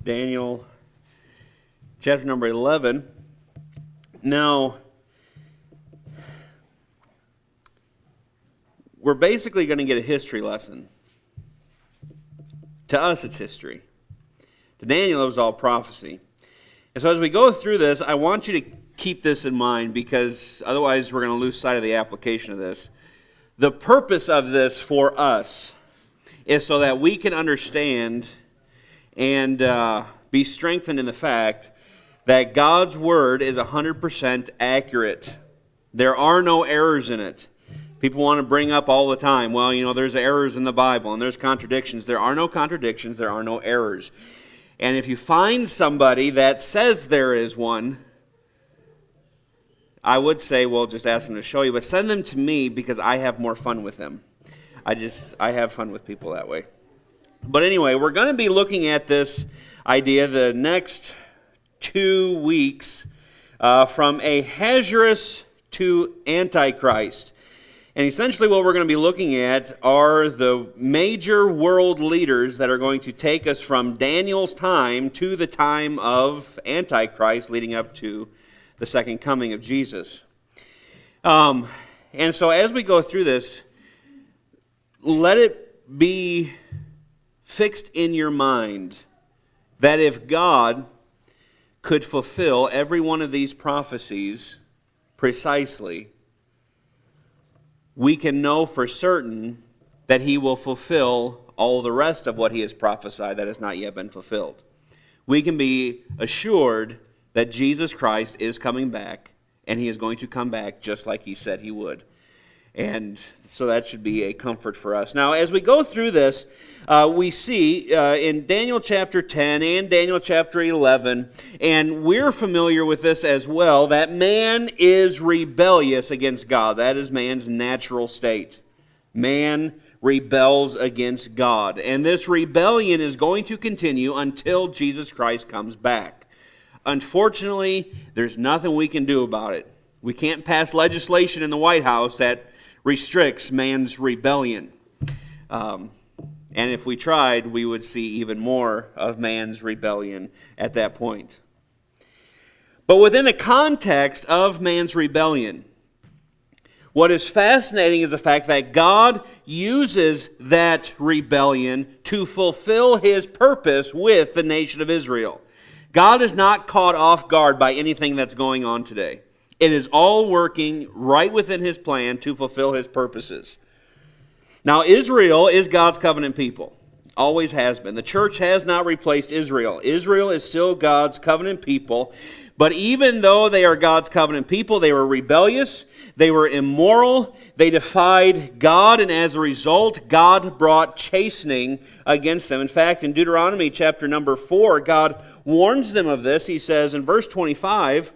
Daniel chapter number 11. Now, we're basically going to get a history lesson. To us, it's history. To Daniel, it was all prophecy. And so as we go through this, I want you to keep this in mind, because otherwise we're going to lose sight of the application of this. The purpose of this for us is so that we can understand and be strengthened in the fact that God's Word is 100% accurate. There are no errors in it. People want to bring up all the time, well, there's errors in the Bible and there's contradictions. There are no contradictions, there are no errors. And if you find somebody that says there is one, I would say, well, just ask them to show you, but send them to me because I have more fun with them. I have fun with people that way. But anyway, we're going to be looking at this idea the next 2 weeks from Ahasuerus to Antichrist. And essentially what we're going to be looking at are the major world leaders that are going to take us from Daniel's time to the time of Antichrist, leading up to the second coming of Jesus. And so as we go through this, let it be fixed in your mind that if God could fulfill every one of these prophecies precisely, we can know for certain that He will fulfill all the rest of what He has prophesied that has not yet been fulfilled. We can be assured that Jesus Christ is coming back, and He is going to come back just like He said He would. And so that should be a comfort for us. Now, as we go through this, we see in Daniel chapter 10 and Daniel chapter 11, and we're familiar with this as well, that man is rebellious against God. That is man's natural state. Man rebels against God. And this rebellion is going to continue until Jesus Christ comes back. Unfortunately, there's nothing we can do about it. We can't pass legislation in the White House that restricts man's rebellion. And if we tried, we would see even more of man's rebellion at that point. But within the context of man's rebellion, what is fascinating is the fact that God uses that rebellion to fulfill His purpose with the nation of Israel. God is not caught off guard by anything that's going on today. It is all working right within His plan to fulfill His purposes. Now, Israel is God's covenant people. Always has been. The church has not replaced Israel. Israel is still God's covenant people. But even though they are God's covenant people, they were rebellious, they were immoral, they defied God, and as a result, God brought chastening against them. In fact, in Deuteronomy chapter number 4, God warns them of this. He says in verse 25,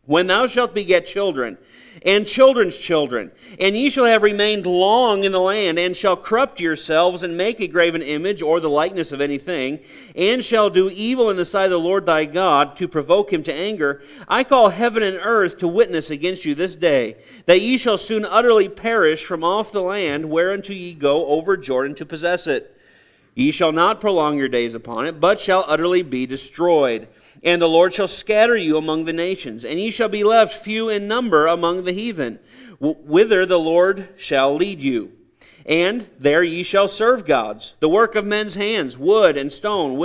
"When thou shalt beget children, and children's children, and ye shall have remained long in the land, and shall corrupt yourselves, and make a graven image, or the likeness of anything, and shall do evil in the sight of the Lord thy God, to provoke Him to anger, I call heaven and earth to witness against you this day, that ye shall soon utterly perish from off the land whereunto ye go over Jordan to possess it. Ye shall not prolong your days upon it, but shall utterly be destroyed. And the Lord shall scatter you among the nations, and ye shall be left few in number among the heathen, whither the Lord shall lead you. And there ye shall serve gods, the work of men's hands, wood and stone,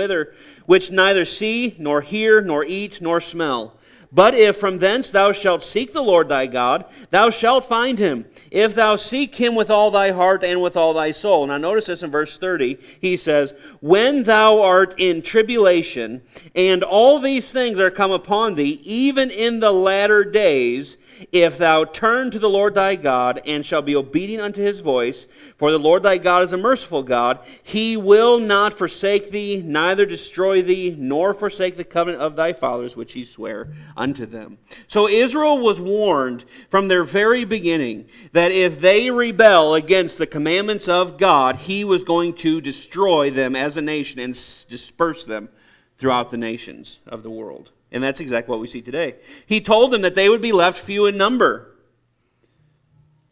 which neither see, nor hear, nor eat, nor smell. But if from thence thou shalt seek the Lord thy God, thou shalt find Him, if thou seek Him with all thy heart and with all thy soul." Now notice this in verse 30. He says, "When thou art in tribulation, and all these things are come upon thee, even in the latter days, if thou turn to the Lord thy God, and shall be obedient unto His voice, for the Lord thy God is a merciful God, He will not forsake thee, neither destroy thee, nor forsake the covenant of thy fathers, which He sware unto them." So Israel was warned from their very beginning that if they rebel against the commandments of God, He was going to destroy them as a nation and disperse them throughout the nations of the world. And that's exactly what we see today. He told them that they would be left few in number.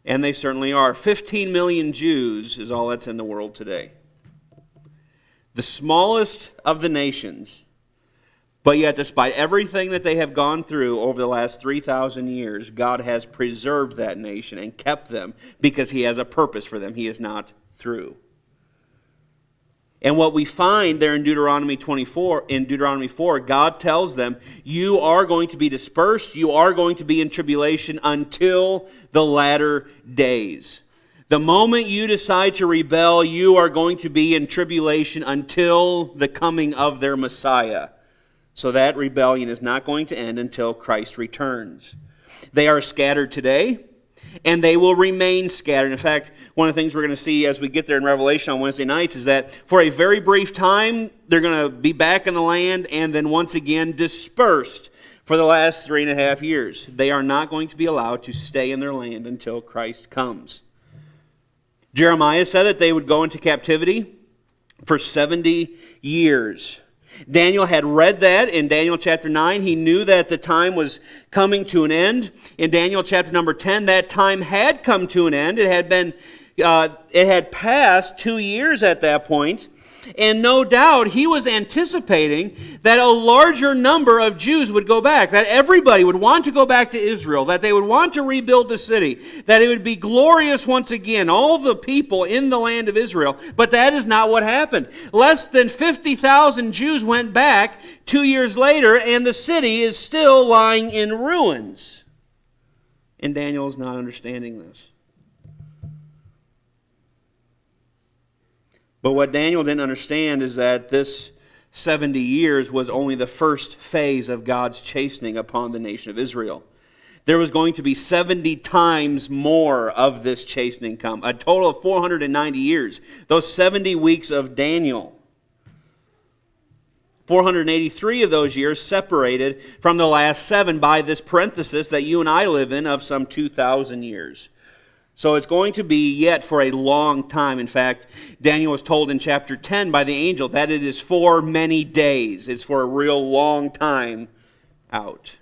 And they certainly are. 15 million Jews is all that's in the world today. The smallest of the nations But yet, despite everything that they have gone through over the last 3,000 years, God has preserved that nation and kept them because He has a purpose for them. He is not through. And what we find there in Deuteronomy 4, God tells them, you are going to be dispersed, you are going to be in tribulation until the latter days. The moment you decide to rebel, you are going to be in tribulation until the coming of their Messiah. So that rebellion is not going to end until Christ returns. They are scattered today, and they will remain scattered. In fact, one of the things we're going to see as we get there in Revelation on Wednesday nights is that for a very brief time, they're going to be back in the land and then once again dispersed for the last 3.5 years. They are not going to be allowed to stay in their land until Christ comes. Jeremiah said that they would go into captivity for 70 years. Daniel had read that in Daniel chapter 9. He knew that the time was coming to an end. In Daniel chapter number 10, that time had come to an end. It had passed 2 years at that point. And no doubt he was anticipating that a larger number of Jews would go back, that everybody would want to go back to Israel, that they would want to rebuild the city, that it would be glorious once again, all the people in the land of Israel. But that is not what happened. Less than 50,000 Jews went back 2 years later, and the city is still lying in ruins. And Daniel is not understanding this. But what Daniel didn't understand is that this 70 years was only the first phase of God's chastening upon the nation of Israel. There was going to be 70 times more of this chastening come, a total of 490 years. Those 70 weeks of Daniel, 483 of those years separated from the last 7 by this parenthesis that you and I live in of some 2,000 years. So it's going to be yet for a long time. In fact, Daniel was told in chapter 10 by the angel that it is for many days. It's for a real long time out.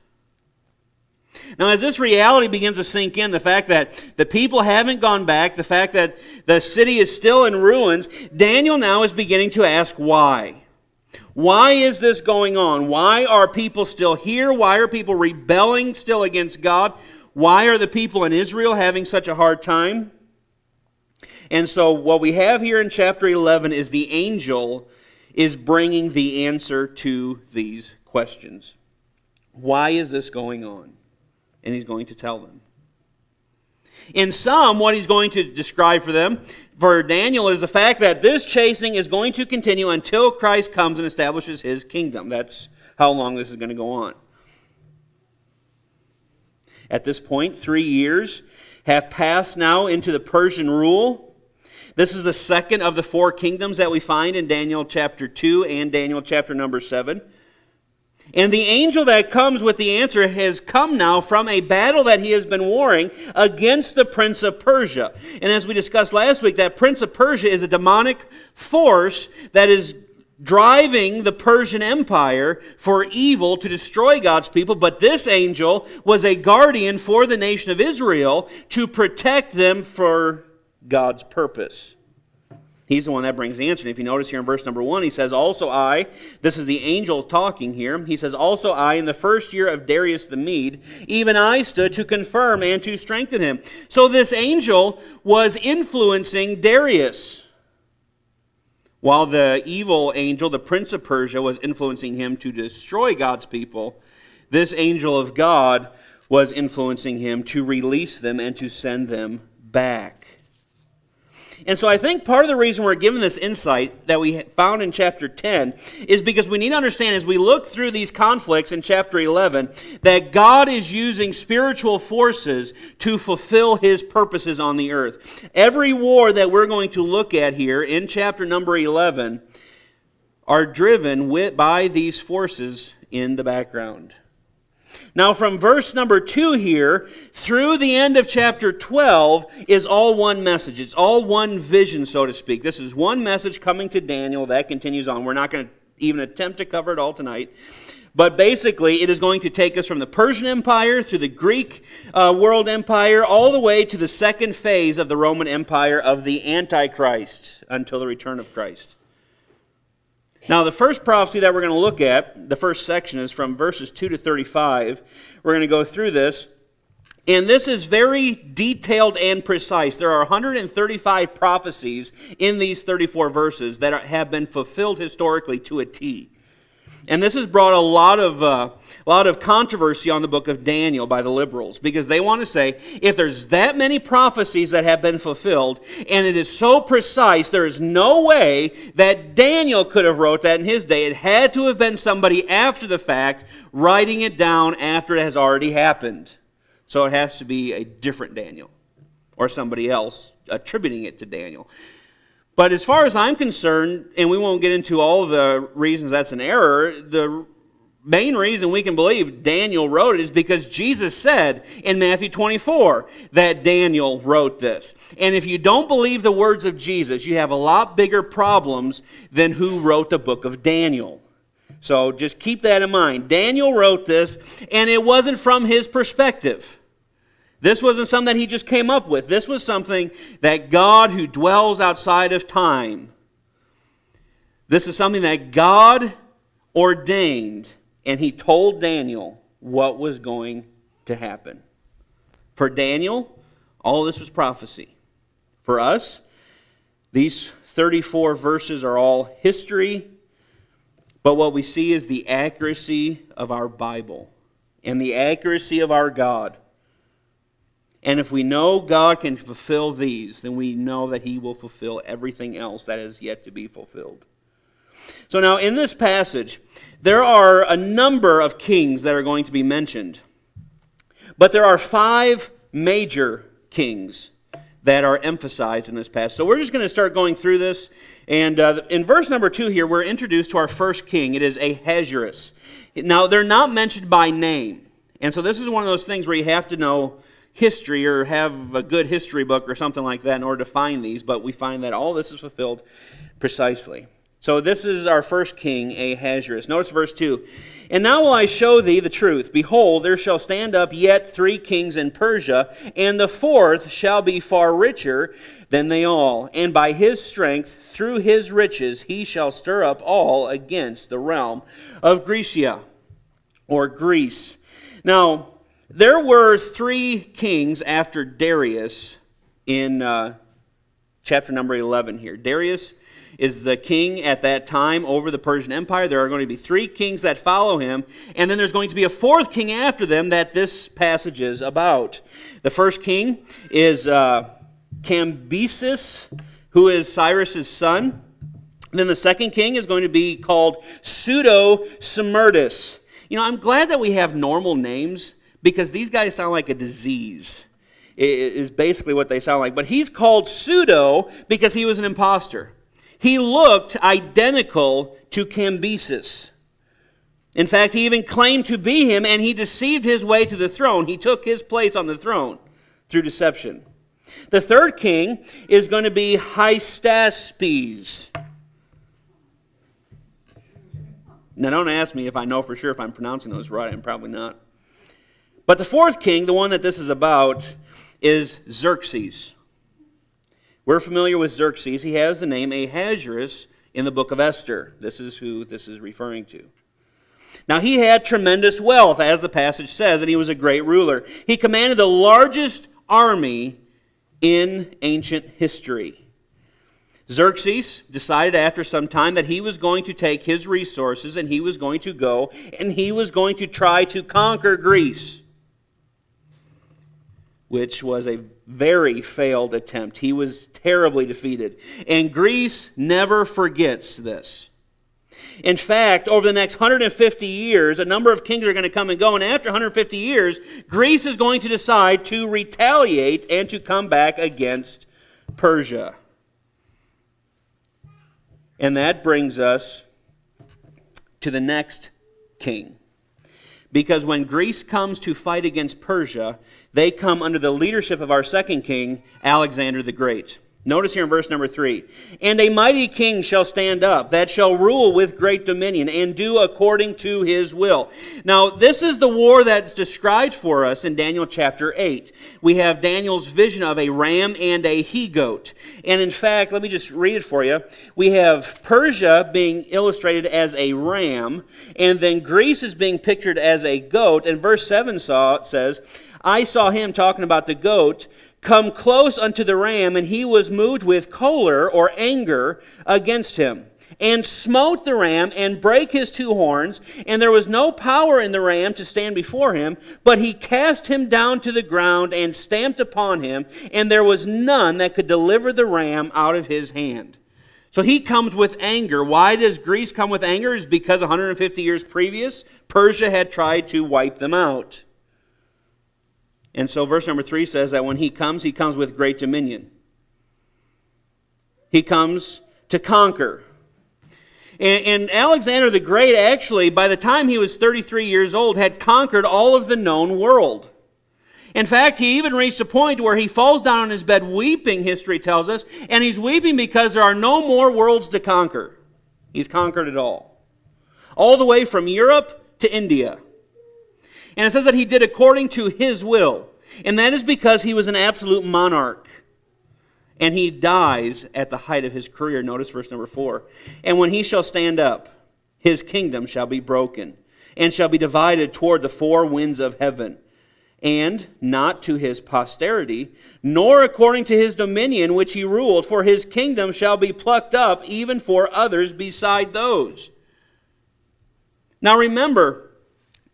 Now, as this reality begins to sink in, the fact that the people haven't gone back, the fact that the city is still in ruins, Daniel now is beginning to ask why. Why is this going on? Why are people still here? Why are people rebelling still against God? Why are the people in Israel having such a hard time? And so what we have here in chapter 11 is the angel is bringing the answer to these questions. Why is this going on? And he's going to tell them. In sum, what he's going to describe for Daniel, is the fact that this chastening is going to continue until Christ comes and establishes His kingdom. That's how long this is going to go on. At this point, 3 years have passed now into the Persian rule. This is the second of the 4 kingdoms that we find in Daniel chapter 2 and Daniel chapter number 7. And the angel that comes with the answer has come now from a battle that he has been warring against the prince of Persia. And as we discussed last week, that prince of Persia is a demonic force that is driving the Persian Empire for evil to destroy God's people. But this angel was a guardian for the nation of Israel to protect them for God's purpose. He's the one that brings the answer. And if you notice here in verse number 1, he says, also I, this is the angel talking here, he says, also I, in the first year of Darius the Mede, even I stood to confirm and to strengthen him. So this angel was influencing Darius, while the evil angel, the prince of Persia, was influencing him to destroy God's people. This angel of God was influencing him to release them and to send them back. And so I think part of the reason we're given this insight that we found in chapter 10 is because we need to understand as we look through these conflicts in chapter 11 that God is using spiritual forces to fulfill His purposes on the earth. Every war that we're going to look at here in chapter number 11 are driven by these forces in the background. Now from verse number 2 here through the end of chapter 12 is all one message. It's all one vision, so to speak. This is one message coming to Daniel that continues on. We're not going to even attempt to cover it all tonight. But basically it is going to take us from the Persian Empire through the Greek world empire all the way to the second phase of the Roman Empire of the Antichrist until the return of Christ. Now, the first prophecy that we're going to look at, the first section, is from verses 2 to 35. We're going to go through this. And this is very detailed and precise. There are 135 prophecies in these 34 verses that have been fulfilled historically to a T. And this has brought a lot of controversy on the book of Daniel by the liberals, because they want to say, if there's that many prophecies that have been fulfilled, and it is so precise, there is no way that Daniel could have wrote that in his day. It had to have been somebody after the fact writing it down after it has already happened. So it has to be a different Daniel, or somebody else attributing it to Daniel. But as far as I'm concerned, and we won't get into all of the reasons that's an error, the main reason we can believe Daniel wrote it is because Jesus said in Matthew 24 that Daniel wrote this. And if you don't believe the words of Jesus, you have a lot bigger problems than who wrote the book of Daniel. So just keep that in mind. Daniel wrote this, and it wasn't from his perspective. This wasn't something that he just came up with. This was something that God, who dwells outside of time, this is something that God ordained, and he told Daniel what was going to happen. For Daniel, all this was prophecy. For us, these 34 verses are all history, but what we see is the accuracy of our Bible and the accuracy of our God. And if we know God can fulfill these, then we know that he will fulfill everything else that is yet to be fulfilled. So now in this passage, there are a number of kings that are going to be mentioned. But there are 5 major kings that are emphasized in this passage. So we're just going to start going through this. And in verse number 2 here, we're introduced to our first king. It is Ahasuerus. Now, they're not mentioned by name. And so this is one of those things where you have to know history or have a good history book or something like that in order to find these, but we find that all this is fulfilled precisely. So this is our first king, Ahasuerus. Notice verse 2. And now will I show thee the truth. Behold, there shall stand up yet 3 kings in Persia, and the 4th shall be far richer than they all. And by his strength, through his riches, he shall stir up all against the realm of Grecia, or Greece. Now, there were 3 kings after Darius in chapter number 11 here. Darius is the king at that time over the Persian Empire. There are going to be 3 kings that follow him, and then there's going to be a 4th king after them that this passage is about. The first king is Cambyses, who is Cyrus's son. Then the second king is going to be called Pseudo-Smyrtus. You know, I'm glad that we have normal names, because these guys sound like a disease, is basically what they sound like. But he's called Pseudo because he was an imposter. He looked identical to Cambyses. In fact, he even claimed to be him, and he deceived his way to the throne. He took his place on the throne through deception. The third king is going to be Hystaspes. Now, don't ask me if I know for sure if I'm pronouncing those right. I'm probably not. But the 4th king, the one that this is about, is Xerxes. We're familiar with Xerxes. He has the name Ahasuerus in the book of Esther. This is who this is referring to. Now, he had tremendous wealth, as the passage says, and he was a great ruler. He commanded the largest army in ancient history. Xerxes decided after some time that he was going to take his resources and he was going to go and he was going to try to conquer Greece, which was a very failed attempt. He was terribly defeated. And Greece never forgets this. In fact, over the next 150 years, a number of kings are going to come and go, and after 150 years, Greece is going to decide to retaliate and to come back against Persia. And that brings us to the next king. Because when Greece comes to fight against Persia, they come under the leadership of our second king, Alexander the Great. Notice here in verse number 3, "And a mighty king shall stand up, that shall rule with great dominion, and do according to his will." Now, this is the war that's described for us in Daniel chapter 8. We have Daniel's vision of a ram and a he-goat. And in fact, let me just read it for you. We have Persia being illustrated as a ram, and then Greece is being pictured as a goat. And verse 7 says, "I saw him," talking about the goat, "come close unto the ram, and he was moved with choler," or anger, "against him, and smote the ram, and brake his two horns, and there was no power in the ram to stand before him, but he cast him down to the ground, and stamped upon him, and there was none that could deliver the ram out of his hand." So he comes with anger. Why does Greece come with anger? It's because 150 years previous, Persia had tried to wipe them out. And so verse number 3 says that when he comes with great dominion. He comes to conquer. And Alexander the Great, actually, by the time he was 33 years old, had conquered all of the known world. In fact, he even reached a point where he falls down on his bed weeping, history tells us, and he's weeping because there are no more worlds to conquer. He's conquered it all the way from Europe to India. And it says that he did according to his will. And that is because he was an absolute monarch. And he dies at the height of his career. Notice verse number 4. "And when he shall stand up, his kingdom shall be broken, and shall be divided toward the four winds of heaven. And not to his posterity, nor according to his dominion which he ruled, for his kingdom shall be plucked up even for others beside those." Now remember,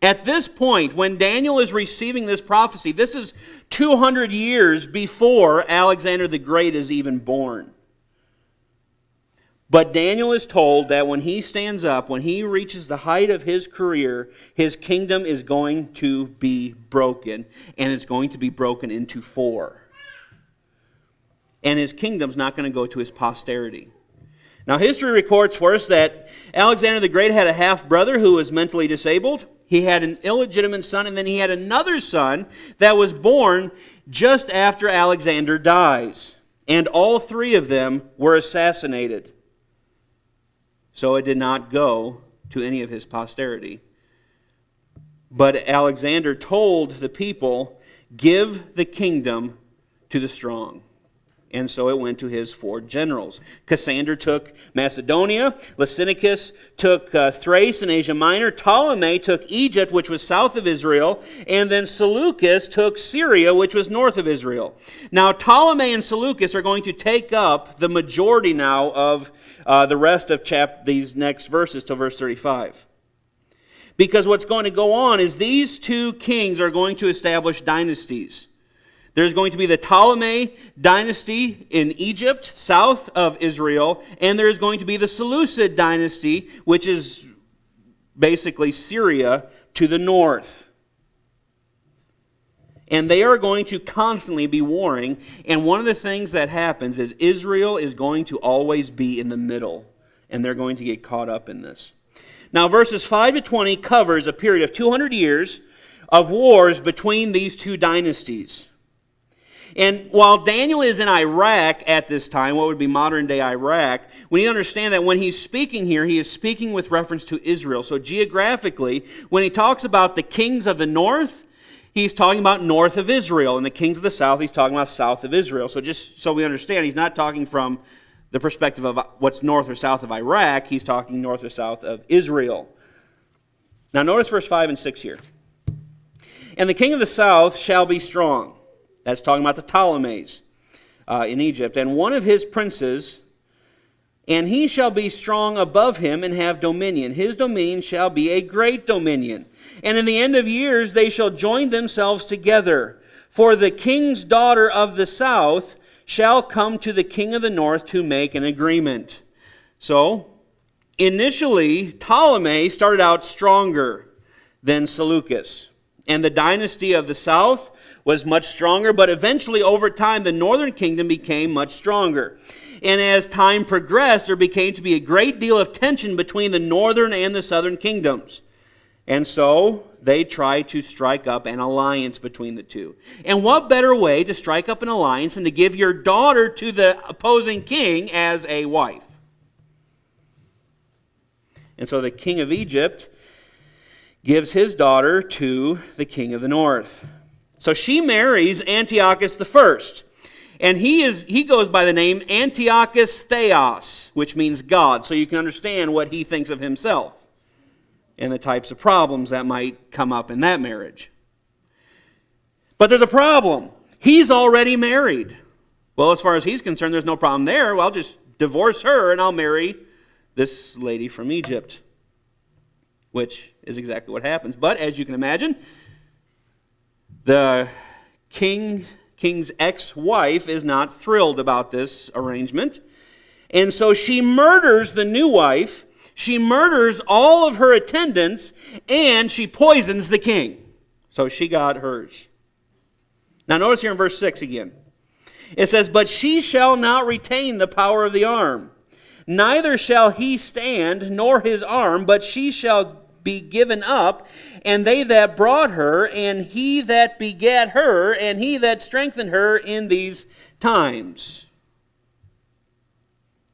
at this point, when Daniel is receiving this prophecy, this is 200 years before Alexander the Great is even born. But Daniel is told that when he stands up, when he reaches the height of his career, his kingdom is going to be broken, and it's going to be broken into four. And his kingdom's not going to go to his posterity. Now, history records for us that Alexander the Great had a half-brother who was mentally disabled. He had an illegitimate son, and then he had another son that was born just after Alexander dies. And all three of them were assassinated. So it did not go to any of his posterity. But Alexander told the people, "Give the kingdom to the strong." And so it went to his four generals. Cassander took Macedonia. Lysimachus took Thrace and Asia Minor. Ptolemy took Egypt, which was south of Israel. And then Seleucus took Syria, which was north of Israel. Now Ptolemy and Seleucus are going to take up the majority now of the rest of these next verses till verse 35. Because what's going to go on is these two kings are going to establish dynasties. There's going to be the Ptolemy dynasty in Egypt, south of Israel, and there's going to be the Seleucid dynasty, which is basically Syria, to the north. And they are going to constantly be warring, and one of the things that happens is Israel is going to always be in the middle, and they're going to get caught up in this. Now, verses 5 to 20 covers a period of 200 years of wars between these two dynasties. And while Daniel is in Iraq at this time, what would be modern-day Iraq, we need to understand that when he's speaking here, he is speaking with reference to Israel. So geographically, when he talks about the kings of the north, he's talking about north of Israel. And the kings of the south, he's talking about south of Israel. So just so we understand, he's not talking from the perspective of what's north or south of Iraq. He's talking north or south of Israel. Now notice verse 5 and 6 here. "And the king of the south shall be strong." That's talking about the Ptolemies in Egypt. "And one of his princes, and he shall be strong above him and have dominion. His dominion shall be a great dominion. And in the end of years they shall join themselves together. For the king's daughter of the south shall come to the king of the north to make an agreement." So, initially, Ptolemy started out stronger than Seleucus. And the dynasty of the south was much stronger, but eventually over time the northern kingdom became much stronger. And as time progressed, there became to be a great deal of tension between the northern and the southern kingdoms. And so they try to strike up an alliance between the two. And what better way to strike up an alliance than to give your daughter to the opposing king as a wife? And so the king of Egypt gives his daughter to the king of the north. So she marries Antiochus the first. And he goes by the name Antiochus Theos, which means God. So you can understand what he thinks of himself and the types of problems that might come up in that marriage. But there's a problem. He's already married. Well, as far as he's concerned, there's no problem there. Well, I'll just divorce her and I'll marry this lady from Egypt, which is exactly what happens. But as you can imagine, the king's ex-wife is not thrilled about this arrangement. And so she murders the new wife. She murders all of her attendants, and she poisons the king. So she got hers. Now notice here in verse 6 again. It says, "But she shall not retain the power of the arm. Neither shall he stand, nor his arm, but she shall be given up, and they that brought her, and he that begat her, and he that strengthened her in these times."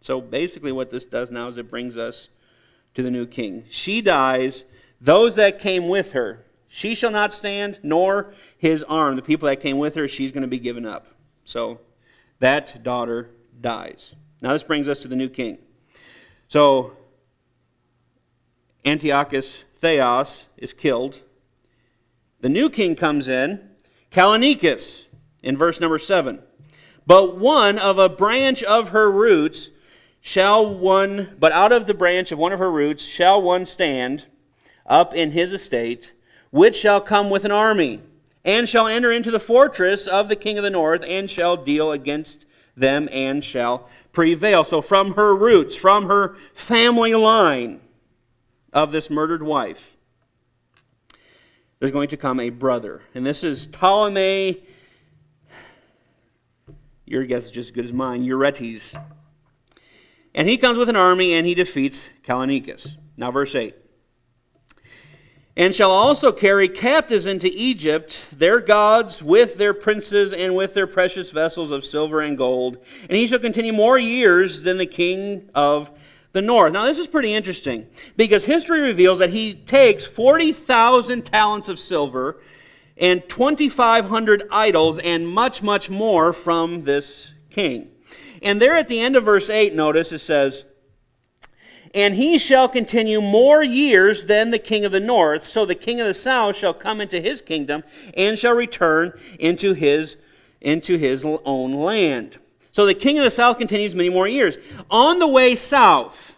So basically what this does now is it brings us to the new king. She dies, those that came with her. She shall not stand, nor his arm. The people that came with her, she's going to be given up. So that daughter dies. Now this brings us to the new king. So Antiochus Theos is killed. The new king comes in, Callinicus, in verse number 7. "But one of a branch of her roots but out of the branch of one of her roots shall one stand up in his estate, which shall come with an army, and shall enter into the fortress of the king of the north, and shall deal against them, and shall prevail." So from her roots, from her family line of this murdered wife, there's going to come a brother. And this is Ptolemy, your guess is just as good as mine, Euergetes. And he comes with an army, and he defeats Callinicus. Now verse 8. "And shall also carry captives into Egypt their gods with their princes and with their precious vessels of silver and gold. And he shall continue more years than the king of the north." Now this is pretty interesting, because history reveals that he takes 40,000 talents of silver and 2,500 idols and much, much more from this king. And there at the end of verse 8, notice it says, "And he shall continue more years than the king of the north, so the king of the south shall come into his kingdom and shall return into his own land." So the king of the south continues many more years. On the way south,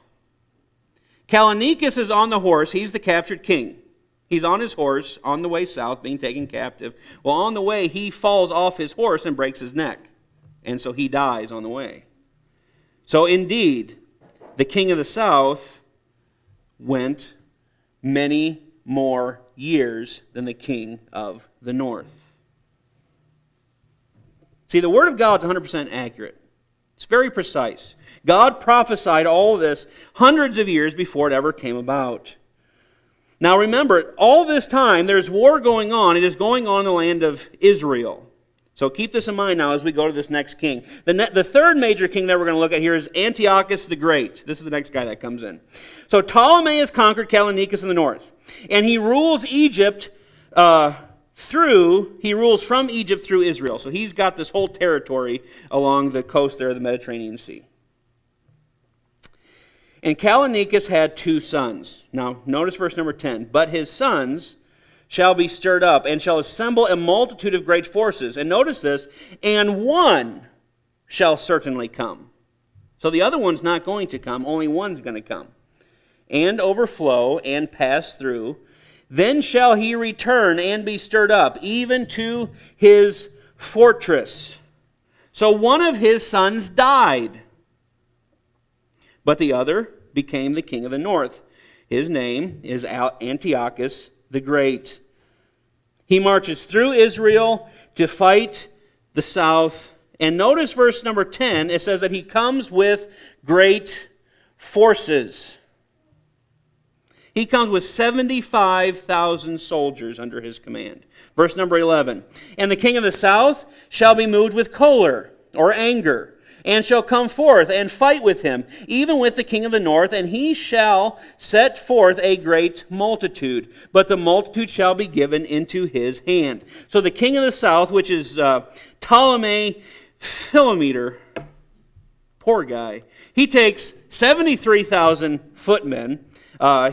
Callinicus is on the horse. He's the captured king. He's on his horse on the way south, being taken captive. Well, on the way, he falls off his horse and breaks his neck. And so he dies on the way. So indeed, the king of the south went many more years than the king of the north. See, the Word of God's 100% accurate. It's very precise. God prophesied all of this hundreds of years before it ever came about. Now remember, all this time there's war going on. It is going on in the land of Israel. So keep this in mind now as we go to this next king. The third major king that we're going to look at here is Antiochus the Great. This is the next guy that comes in. So Ptolemy has conquered Callinicus in the north. And he rules Egypt he rules from Egypt through Israel. So he's got this whole territory along the coast there of the Mediterranean Sea. And Callinicus had 2 sons. Now notice verse number 10. "But his sons shall be stirred up, and shall assemble a multitude of great forces." And notice this, "and one shall certainly come." So the other one's not going to come, only one's going to come. "And overflow, and pass through. Then shall he return and be stirred up, even to his fortress." So one of his sons died, but the other became the king of the north. His name is Antiochus the Great. He marches through Israel to fight the south. And notice verse number 10, it says that he comes with great forces. He comes with 75,000 soldiers under his command. Verse number 11. And the king of the south shall be moved with choler, or anger, and shall come forth and fight with him, even with the king of the north, and he shall set forth a great multitude, but the multitude shall be given into his hand. So the king of the south, which is Ptolemy Philometor, poor guy, he takes 73,000 footmen,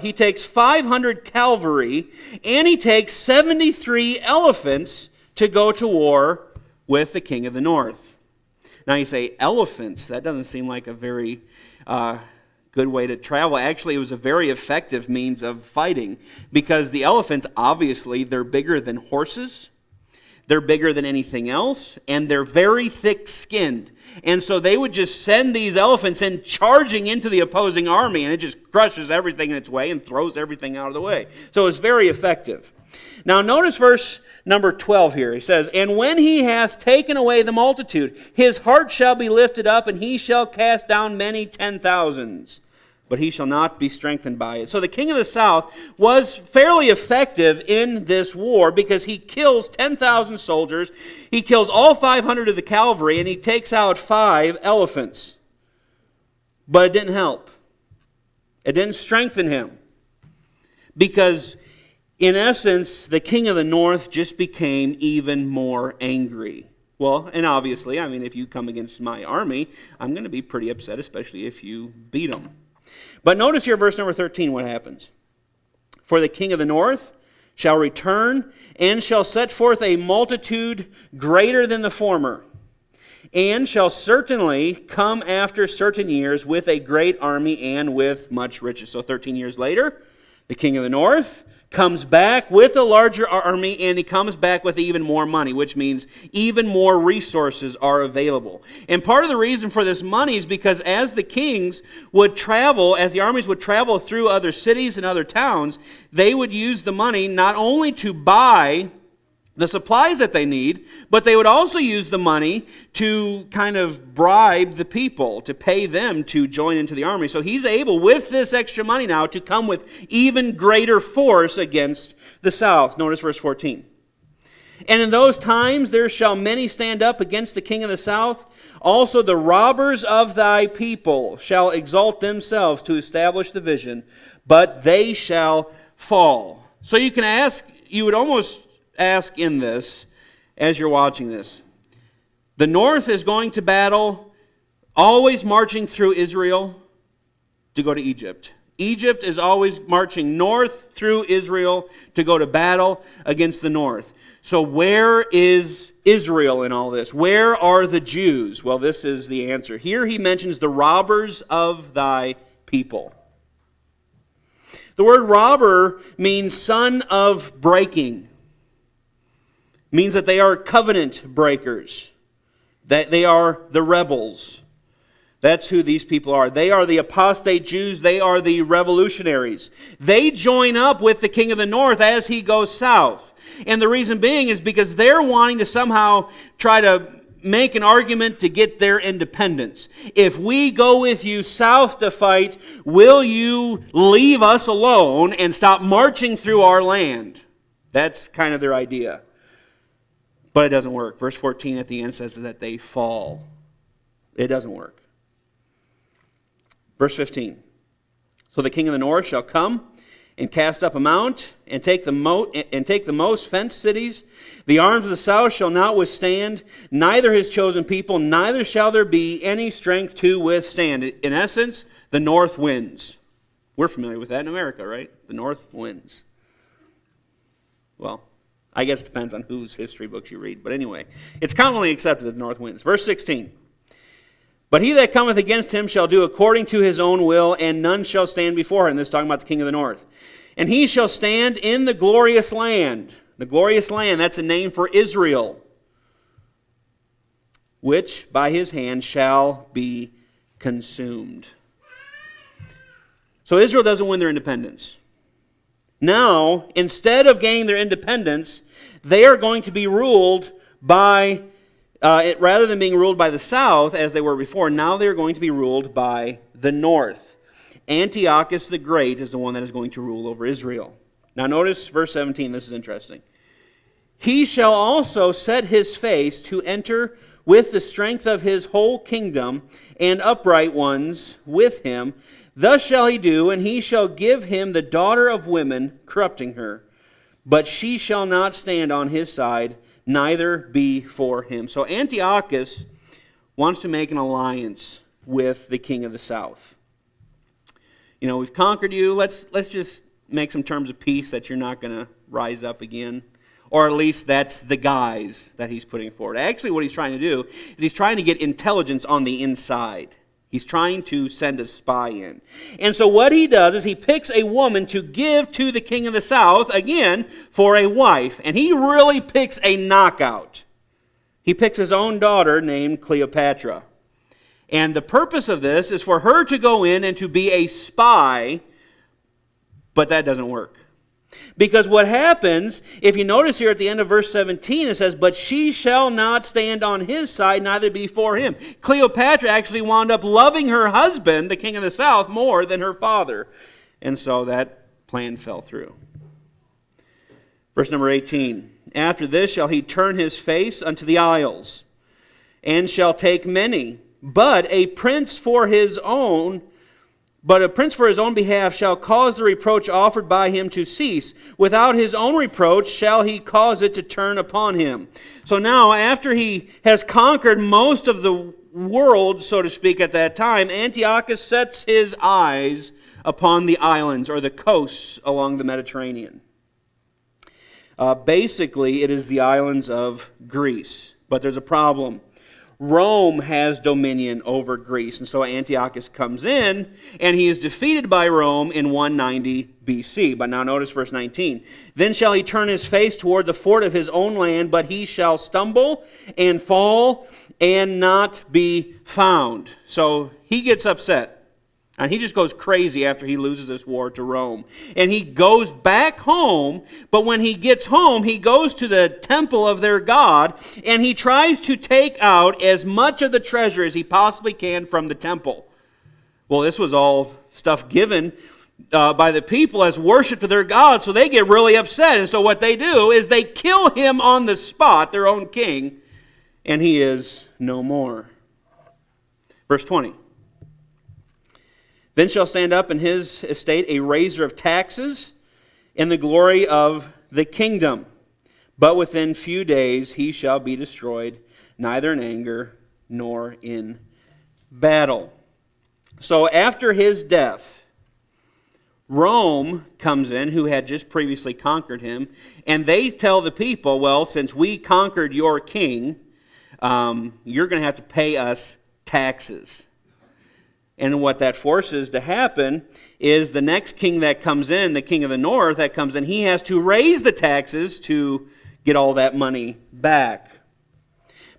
he takes 500 cavalry, and he takes 73 elephants to go to war with the king of the north. Now you say, elephants, that doesn't seem like a very good way to travel. Actually, it was a very effective means of fighting, because the elephants, obviously, they're bigger than horses, they're bigger than anything else, and they're very thick-skinned. And so they would just send these elephants in charging into the opposing army, and it just crushes everything in its way and throws everything out of the way. So it's very effective. Now notice verse number 12 here. He says, And when he hath taken away the multitude, his heart shall be lifted up, and he shall cast down many 10,000s. But he shall not be strengthened by it. So the king of the south was fairly effective in this war, because he kills 10,000 soldiers, he kills all 500 of the cavalry, and he takes out 5 elephants. But it didn't help. It didn't strengthen him. Because in essence, the king of the north just became even more angry. Well, and obviously, I mean, if you come against my army, I'm going to be pretty upset, especially if you beat them. But notice here, verse number 13, what happens. For the king of the north shall return and shall set forth a multitude greater than the former, and shall certainly come after certain years with a great army and with much riches. So 13 years later, the king of the north comes back with a larger army, and he comes back with even more money, which means even more resources are available. And part of the reason for this money is because as the kings would travel, as the armies would travel through other cities and other towns, they would use the money not only to buy the supplies that they need, but they would also use the money to kind of bribe the people, to pay them to join into the army. So he's able, with this extra money now, to come with even greater force against the south. Notice verse 14. And in those times there shall many stand up against the king of the south. Also the robbers of thy people shall exalt themselves to establish the vision, but they shall fall. So you can ask, you would almost ask in this, as you're watching this, the north is going to battle, always marching through Israel to go to Egypt. Egypt is always marching north through Israel to go to battle against the north. So where is Israel in all this? Where are the Jews? Well, this is the answer. Here he mentions the robbers of thy people. The word robber means son of breaking. Means that they are covenant breakers, that they are the rebels. That's who these people are. They are the apostate Jews. They are the revolutionaries. They join up with the king of the north as he goes south. And the reason being is because they're wanting to somehow try to make an argument to get their independence. If we go with you south to fight, will you leave us alone and stop marching through our land? That's kind of their idea. But it doesn't work. Verse 14 at the end says that they fall. It doesn't work. Verse 15. So the king of the north shall come and cast up a mount and take the most fenced cities. The arms of the south shall not withstand, neither his chosen people, neither shall there be any strength to withstand. In essence, the north wins. We're familiar with that in America, right? The north wins. Well, I guess it depends on whose history books you read. But anyway, it's commonly accepted that the north wins. Verse 16. But he that cometh against him shall do according to his own will, and none shall stand before him. This is talking about the king of the north. And he shall stand in the glorious land. The glorious land, that's a name for Israel, which by his hand shall be consumed. So Israel doesn't win their independence. Now, instead of gaining their independence, they are going to be ruled by, rather than being ruled by the south as they were before, now they're going to be ruled by the north. Antiochus the Great is the one that is going to rule over Israel. Now notice verse 17, this is interesting. He shall also set his face to enter with the strength of his whole kingdom, and upright ones with him. Thus shall he do, and he shall give him the daughter of women, corrupting her. But she shall not stand on his side, neither be for him. So Antiochus wants to make an alliance with the king of the south. You know, we've conquered you. Let's just make some terms of peace that you're not going to rise up again. Or at least that's the guise that he's putting forward. Actually, what he's trying to do is he's trying to get intelligence on the inside. He's trying to send a spy in. And so what he does is he picks a woman to give to the king of the south, again, for a wife. And he really picks a knockout. He picks his own daughter named Cleopatra. And the purpose of this is for her to go in and to be a spy, but that doesn't work. Because what happens, if you notice here at the end of verse 17, it says, but she shall not stand on his side, neither be for him. Cleopatra actually wound up loving her husband, the king of the south, more than her father. And so that plan fell through. Verse number 18, after this shall he turn his face unto the isles, and shall take many, but a prince for his own behalf shall cause the reproach offered by him to cease. Without his own reproach shall he cause it to turn upon him. So now, after he has conquered most of the world, so to speak, at that time, Antiochus sets his eyes upon the islands or the coasts along the Mediterranean. Basically, it is the islands of Greece. But there's a problem. Rome has dominion over Greece, and so Antiochus comes in, and he is defeated by Rome in 190 BC. But now notice verse 19. Then shall he turn his face toward the fort of his own land, but he shall stumble and fall and not be found. So he gets upset. And he just goes crazy after he loses this war to Rome. And he goes back home, but when he gets home, he goes to the temple of their god, and he tries to take out as much of the treasure as he possibly can from the temple. Well, this was all stuff given by the people as worship to their god, so they get really upset. And so what they do is they kill him on the spot, their own king, and he is no more. Verse 20. Then shall stand up in his estate a raiser of taxes in the glory of the kingdom. But within few days he shall be destroyed, neither in anger nor in battle. So after his death, Rome comes in, who had just previously conquered him, and they tell the people, well, since we conquered your king, you're going to have to pay us taxes. And what that forces to happen is the next king that comes in, the king of the north that comes in, he has to raise the taxes to get all that money back.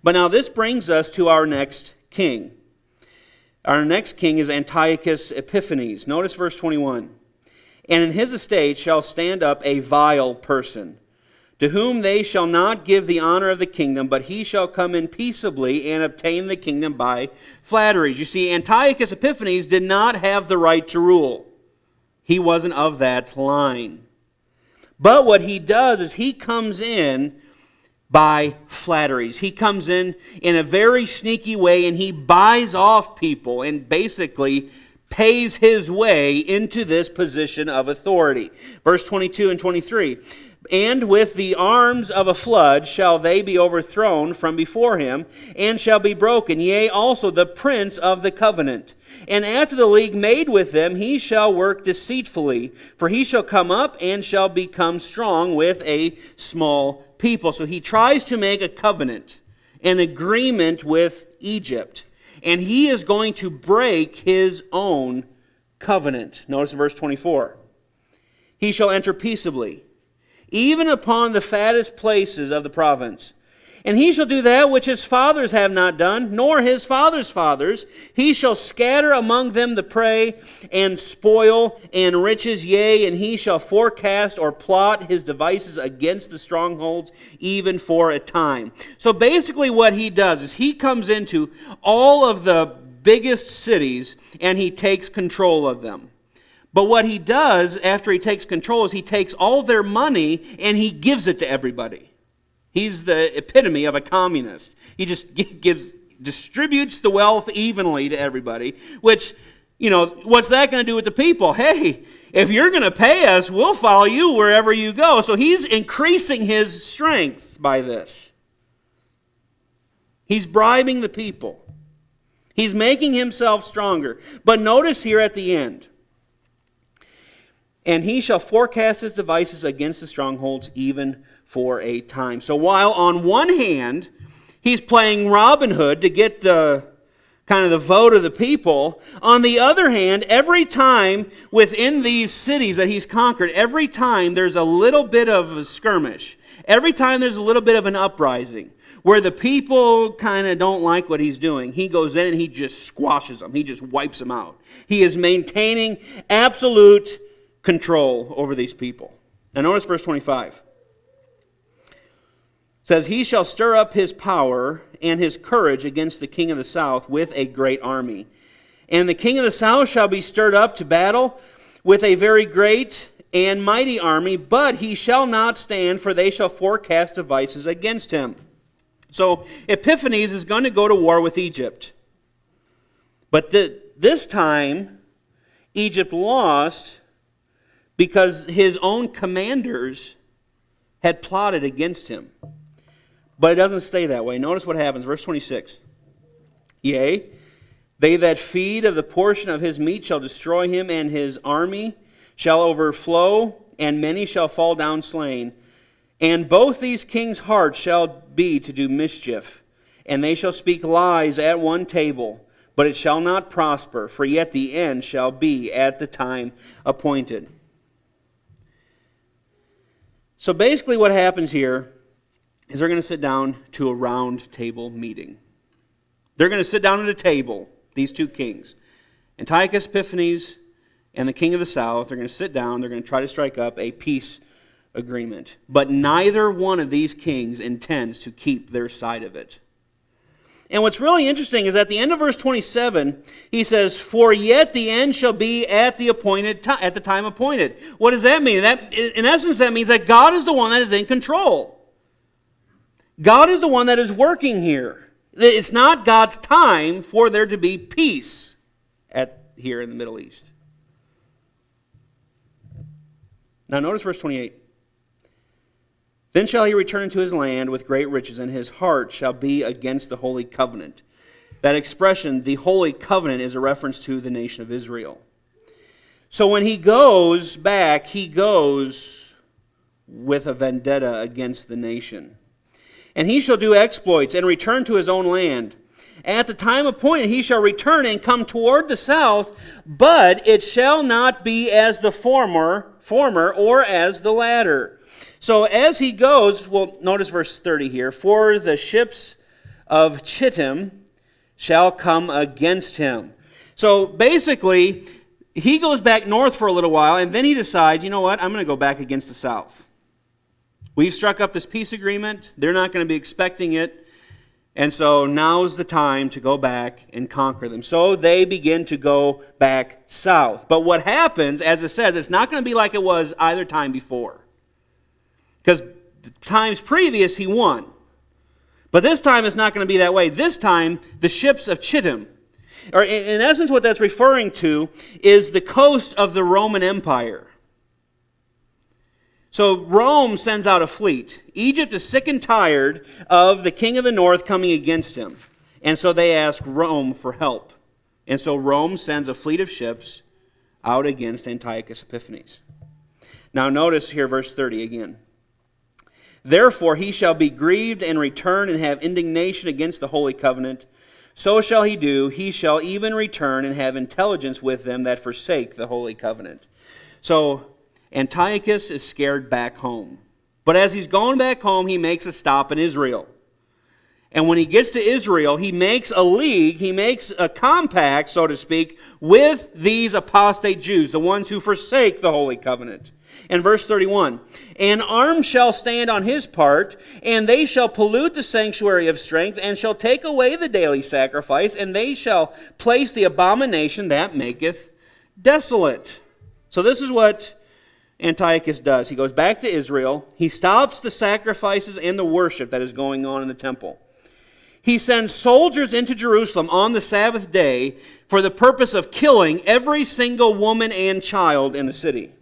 But now this brings us to our next king. Our next king is Antiochus Epiphanes. Notice verse 21. And in his estate shall stand up a vile person, to whom they shall not give the honor of the kingdom, but he shall come in peaceably and obtain the kingdom by flatteries. You see, Antiochus Epiphanes did not have the right to rule. He wasn't of that line. But what he does is he comes in by flatteries. He comes in a very sneaky way, and he buys off people and basically pays his way into this position of authority. Verse 22 and 23. And with the arms of a flood shall they be overthrown from before him, and shall be broken, yea, also the prince of the covenant. And after the league made with them, he shall work deceitfully, for he shall come up and shall become strong with a small people. So he tries to make a covenant, an agreement with Egypt, and he is going to break his own covenant. Notice verse 24. He shall enter peaceably, even upon the fattest places of the province. And he shall do that which his fathers have not done, nor his fathers' fathers. He shall scatter among them the prey, and spoil, and riches, yea, and he shall forecast or plot his devices against the strongholds, even for a time. So basically what he does is he comes into all of the biggest cities, and he takes control of them. But what he does after he takes control is he takes all their money and he gives it to everybody. He's the epitome of a communist. He just distributes the wealth evenly to everybody, which, what's that going to do with the people? Hey, if you're going to pay us, we'll follow you wherever you go. So he's increasing his strength by this. He's bribing the people. He's making himself stronger. But notice here at the end, and he shall forecast his devices against the strongholds even for a time. So while on one hand, he's playing Robin Hood to get the kind of the vote of the people, on the other hand, every time within these cities that he's conquered, every time there's a little bit of a skirmish, every time there's a little bit of an uprising, where the people kind of don't like what he's doing, he goes in and he just squashes them. He just wipes them out. He is maintaining absolute control over these people. Now notice verse 25. It says, he shall stir up his power and his courage against the king of the south with a great army. And the king of the south shall be stirred up to battle with a very great and mighty army, but he shall not stand, for they shall forecast devices against him. So Epiphanes is going to go to war with Egypt. But this time, Egypt lost because his own commanders had plotted against him. But it doesn't stay that way. Notice what happens. Verse 26. Yea, they that feed of the portion of his meat shall destroy him, and his army shall overflow, and many shall fall down slain. And both these kings' hearts shall be to do mischief, and they shall speak lies at one table, but it shall not prosper, for yet the end shall be at the time appointed. So basically what happens here is they're going to sit down to a round table meeting. They're going to sit down at a table, these two kings. Antiochus Epiphanes and the king of the south, they're going to sit down, they're going to try to strike up a peace agreement. But neither one of these kings intends to keep their side of it. And what's really interesting is at the end of verse 27, he says, for yet the end shall be at the time appointed. What does that mean? In essence, that means that God is the one that is in control. God is the one that is working here. It's not God's time for there to be peace here in the Middle East. Now notice verse 28. Then shall he return into his land with great riches, and his heart shall be against the holy covenant. That expression, the holy covenant, is a reference to the nation of Israel. So when he goes back, he goes with a vendetta against the nation. And he shall do exploits and return to his own land. At the time appointed he shall return and come toward the south, but it shall not be as the former or as the latter. So as he goes, well, notice verse 30 here. For the ships of Chittim shall come against him. So basically, he goes back north for a little while, and then he decides, you know what, I'm going to go back against the south. We've struck up this peace agreement. They're not going to be expecting it. And so now's the time to go back and conquer them. So they begin to go back south. But what happens, as it says, it's not going to be like it was either time before. Because the times previous, he won. But this time, it's not going to be that way. This time, the ships of Chittim, or in essence, what that's referring to is the coast of the Roman Empire. So Rome sends out a fleet. Egypt is sick and tired of the king of the north coming against him. And so they ask Rome for help. And so Rome sends a fleet of ships out against Antiochus Epiphanes. Now notice here verse 30 again. Therefore he shall be grieved and return and have indignation against the holy covenant. So shall he do. He shall even return and have intelligence with them that forsake the holy covenant. So Antiochus is scared back home. But as he's going back home, he makes a stop in Israel. And when he gets to Israel, he makes a league, he makes a compact, so to speak, with these apostate Jews, the ones who forsake the holy covenant. And verse 31, and arms shall stand on his part, and they shall pollute the sanctuary of strength, and shall take away the daily sacrifice, and they shall place the abomination that maketh desolate. So this is what Antiochus does. He goes back to Israel. He stops the sacrifices and the worship that is going on in the temple. He sends soldiers into Jerusalem on the Sabbath day for the purpose of killing every single woman and child in the city.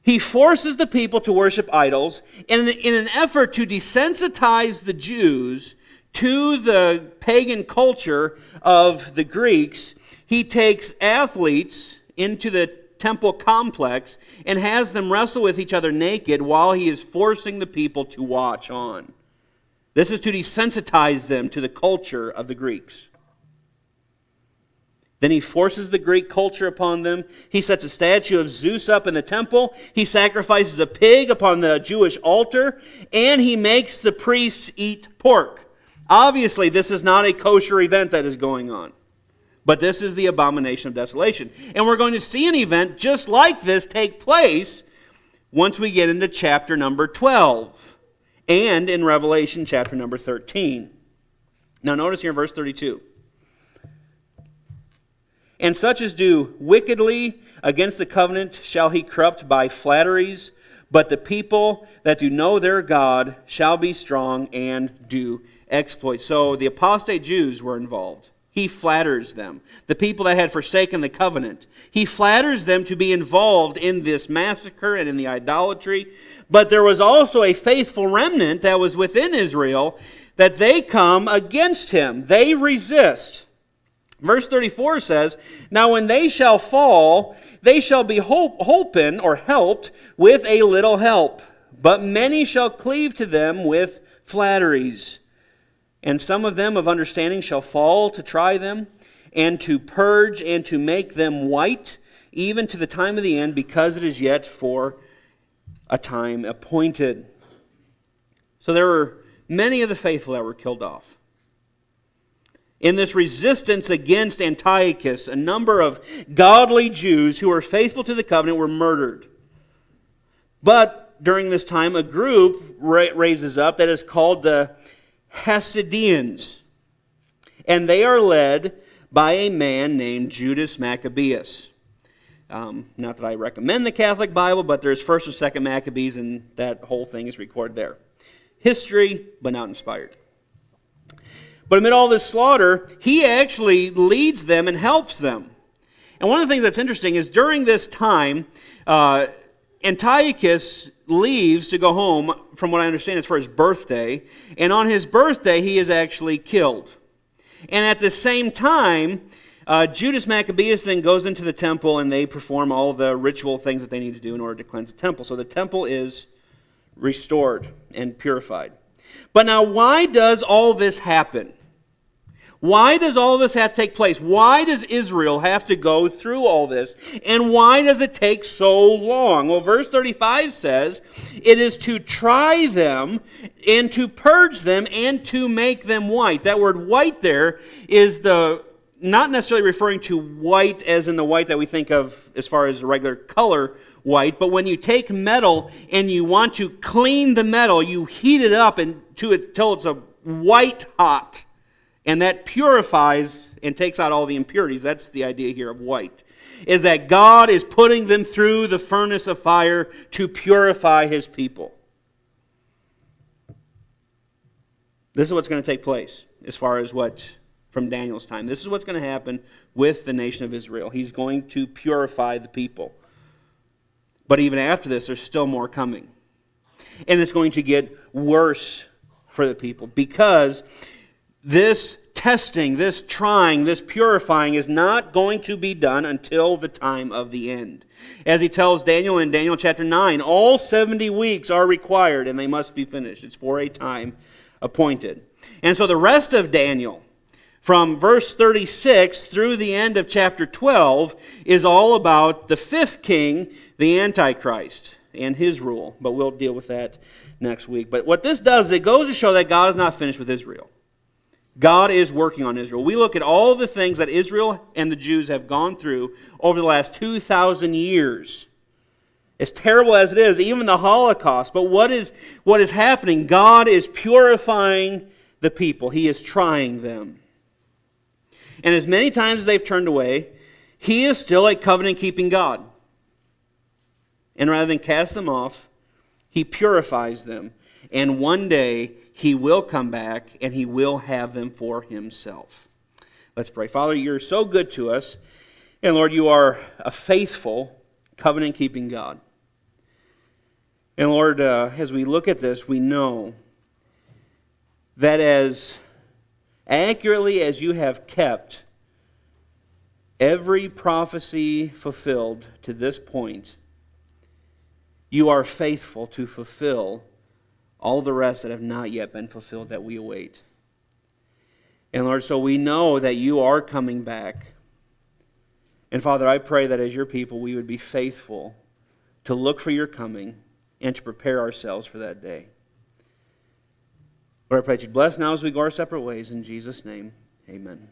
He forces the people to worship idols, and in an effort to desensitize the Jews to the pagan culture of the Greeks, he takes athletes into the temple complex and has them wrestle with each other naked while he is forcing the people to watch on. This is to desensitize them to the culture of the Greeks. Then he forces the Greek culture upon them. He sets a statue of Zeus up in the temple. He sacrifices a pig upon the Jewish altar. And he makes the priests eat pork. Obviously, this is not a kosher event that is going on. But this is the abomination of desolation. And we're going to see an event just like this take place once we get into chapter number 12. And in Revelation chapter number 13. Now notice here in verse 32. And such as do wickedly against the covenant shall he corrupt by flatteries, but the people that do know their God shall be strong and do exploits. So the apostate Jews were involved. He flatters them. The people that had forsaken the covenant. He flatters them to be involved in this massacre and in the idolatry. But there was also a faithful remnant that was within Israel that they come against him. They resist. Verse 34 says, Now when they shall fall, they shall be holpen or helped with a little help. But many shall cleave to them with flatteries. And some of them of understanding shall fall to try them, and to purge, and to make them white, even to the time of the end, because it is yet for a time appointed. So there were many of the faithful that were killed off. In this resistance against Antiochus, a number of godly Jews who were faithful to the covenant were murdered. But during this time, a group raises up that is called the Hasidians. And they are led by a man named Judas Maccabeus. Not that I recommend the Catholic Bible, but there's 1st or 2nd Maccabees, and that whole thing is recorded there. History, but not inspired. But amid all this slaughter, he actually leads them and helps them. And one of the things that's interesting is during this time, Antiochus leaves to go home, from what I understand, it's for his birthday. And on his birthday, he is actually killed. And at the same time, Judas Maccabeus then goes into the temple and they perform all the ritual things that they need to do in order to cleanse the temple. So the temple is restored and purified. But now, why does all this happen? Why does all this have to take place? Why does Israel have to go through all this? And why does it take so long? Well, verse 35 says, it is to try them and to purge them and to make them white. That word white there is not necessarily referring to white as in the white that we think of as far as a regular color white, but when you take metal and you want to clean the metal, you heat it up until it's a white hot. And that purifies and takes out all the impurities. That's the idea here of white. Is that God is putting them through the furnace of fire to purify His people. This is what's going to take place as far as from Daniel's time. This is what's going to happen with the nation of Israel. He's going to purify the people. But even after this, there's still more coming. And it's going to get worse for the people because this testing, this trying, this purifying is not going to be done until the time of the end. As he tells Daniel in Daniel chapter 9, all 70 weeks are required and they must be finished. It's for a time appointed. And so the rest of Daniel, from verse 36 through the end of chapter 12, is all about the 5th king, the Antichrist, and his rule. But we'll deal with that next week. But what this does, it goes to show that God is not finished with Israel. God is working on Israel. We look at all the things that Israel and the Jews have gone through over the last 2,000 years. As terrible as it is, even the Holocaust. But what is happening? God is purifying the people. He is trying them. And as many times as they've turned away, He is still a covenant-keeping God. And rather than cast them off, he purifies them. And one day he will come back and he will have them for himself. Let's pray. Father, you're so good to us. And Lord, you are a faithful, covenant-keeping God. And Lord, as we look at this, we know that as accurately as you have kept every prophecy fulfilled to this point, you are faithful to fulfill all the rest that have not yet been fulfilled that we await. And Lord, so we know that you are coming back. And Father, I pray that as your people, we would be faithful to look for your coming and to prepare ourselves for that day. Lord, I pray that you bless now as we go our separate ways. In Jesus' name, amen.